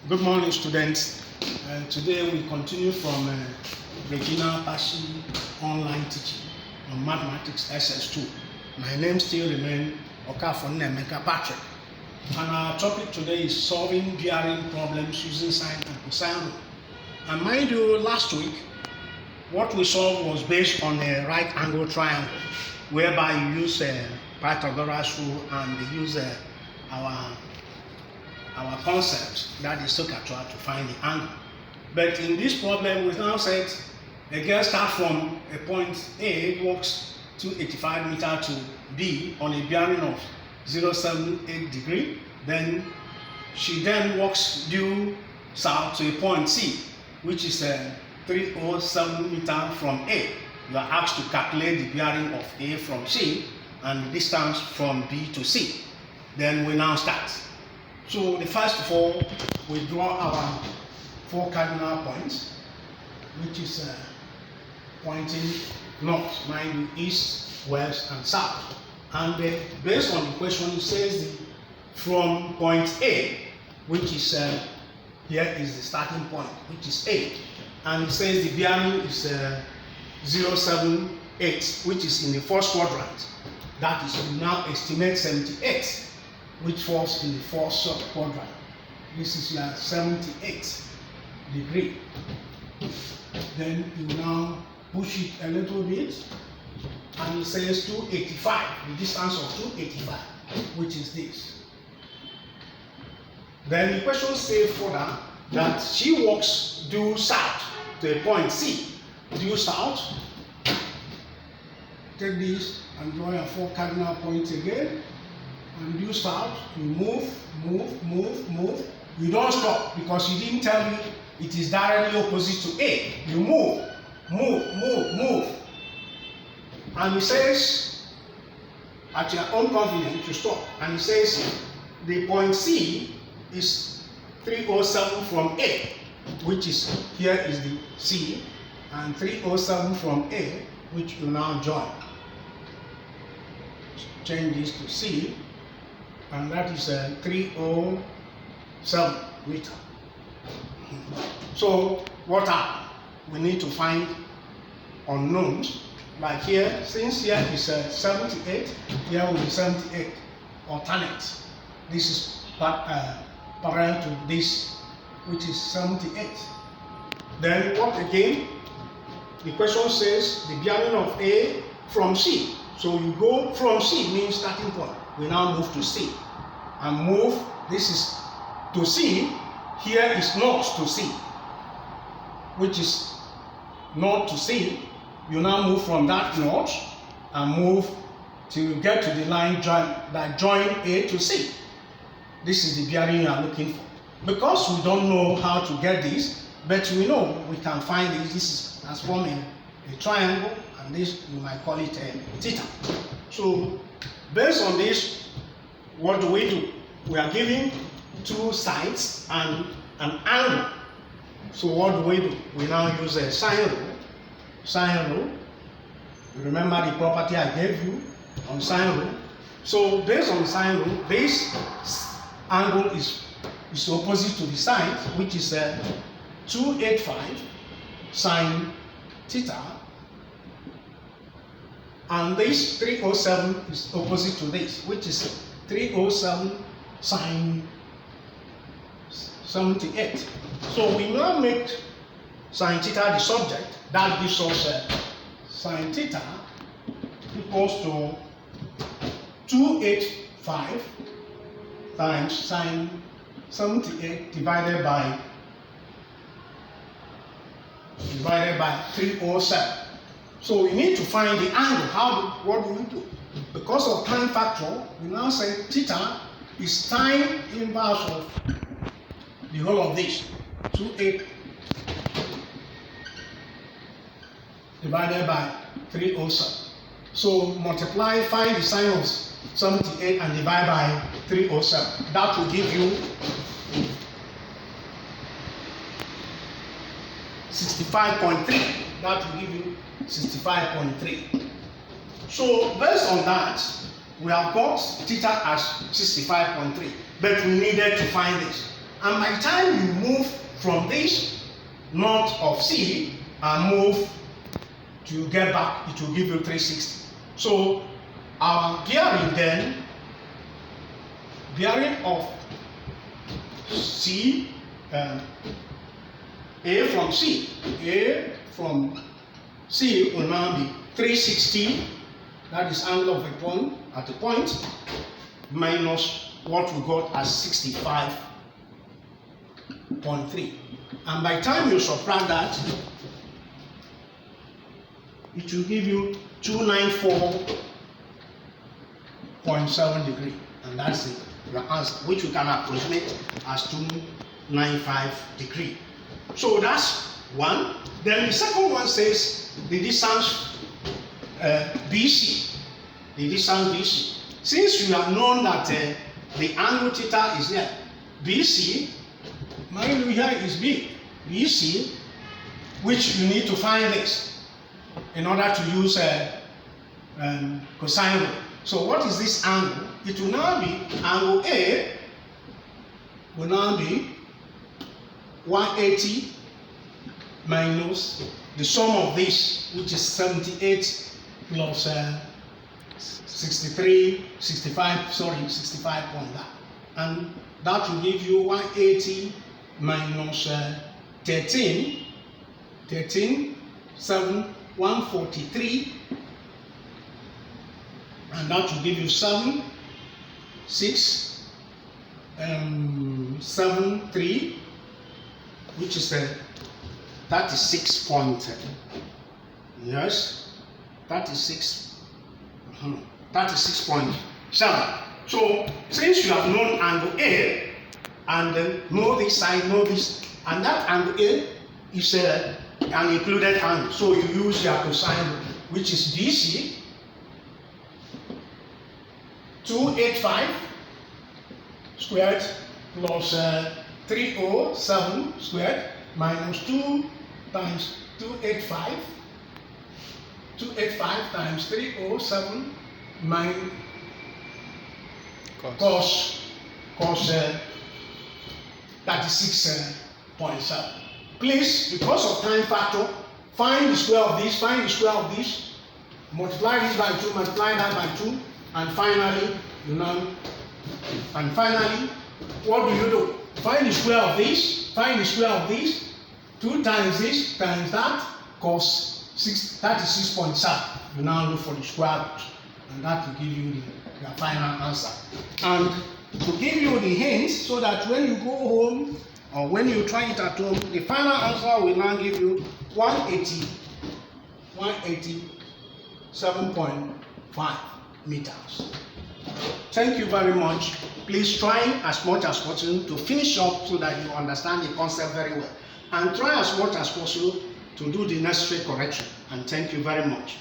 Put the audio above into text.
Good morning, students. Today we continue from Regina Pashi online teaching on mathematics Ss2. My name still remains Okafon Nemeka Patrick. And our topic today is solving bearing problems using sine and cosine rule. And mind you, last week, what we solved was based on a right angle triangle, whereby you use Pythagoras rule and you use our concept, that is SOHCAHTOA, to find the angle. But in this problem, we now said a girl starts from a point A, walks 285 meters to B on a bearing of 078 degree. Then she walks due south to a point C, which is 307 meters from A. You are asked to calculate the bearing of A from C and the distance from B to C. Then we now start. So the first of all, we draw our four cardinal points, which is pointing north, mind you, east, west, and south. And based on the question, it says from point A, which is here is the starting point, which is A, and it says the bearing is 078, which is in the first quadrant. That is, we now estimate 78. Which falls in the fourth sub-quadrant. This is your 78 degree. Then you now push it a little bit, and it says 285, the distance of 285, which is this. Then the question says further that she walks due south to a point C. Due south, take this and draw your four cardinal points again. And due south, you move. You don't stop because you didn't tell me it is directly opposite to A. You move. And it says, at your own convenience, you stop. And it says the point C is 307 from A, which is, here is the C, and 307 from A, which you now join. Change this to C. And that is 307 meters. So what happened? We need to find unknowns. Like here, since here is 78, here will be 78 alternate. This is parallel to this, which is 78. Then what again? The question says the bearing of A from C. So you go from C, means starting point. We now move to C. And move, this is to C, here is north to C, which is north to C. You now move from that north and move till you get to the line that join A to C. This is the bearing you are looking for. Because we don't know how to get this, but we know we can find this. This is as forming a triangle, and this we might call it a theta. So based on this, what do? We are given two sides and an angle. So what do? We now use a sine rule. Sine rule. You remember the property I gave you on sine rule. So based on sine rule, this angle is opposite to the sine, which is 285 sine theta. And this 307 is opposite to this, which is 307 sine 78. So we now make sine theta the subject. That gives us sine theta equals to 285 times sine 78 divided by 307. So we need to find the angle. What do we do? Because of time factor, we now say theta is time inverse of the whole of this, 28 divided by 307. So multiply, find the sine of 78 and divide by 307. That will give you 65.3. That will give you 65.3. So based on that, we have got theta as 65.3, but we needed to find this. And by the time you move from this north of C and move to get back, it will give you 360. So our bearing then, bearing of C, A from C will now be 360, that is angle of a point at a point, minus what we got as 65.3. And by the time you subtract that, it will give you 294.7 degrees. And that's it, your answer, which you can approximate as 295 degrees. So that's one. Then the second one says the distance BC. The distance BC. Since you have known that the angle theta is there, BC, mind you here is B. BC, which you need to find this in order to use cosine rule. So what is this angle? It will now be angle A will now be 180 minus the sum of this, which is 78 plus 65 on that. And that will give you 180 minus 13, 7, 143. And that will give you 7, 6, 7, 3, which is 36 point. Yes, 36.7. So since you have known angle A and know this side, know this, and that angle A is an included angle, so you use your cosine, which is BC 285 squared plus 307 squared minus 2 times 285 times 307 minus cos 36.7. Please, because of time factor, find the square of this, multiply this by 2, multiply that by 2, and finally, what do? Find the square of this, 2 times this times that, cos 36.7. You now look for the square root, and that will give you your final answer. And to give you the hints, so that when you go home or when you try it at home, the final answer will now give you 187.5 meters. Thank you very much. Please try as much as possible to finish up so that you understand the concept very well. And try as much as possible to do the necessary correction. And thank you very much.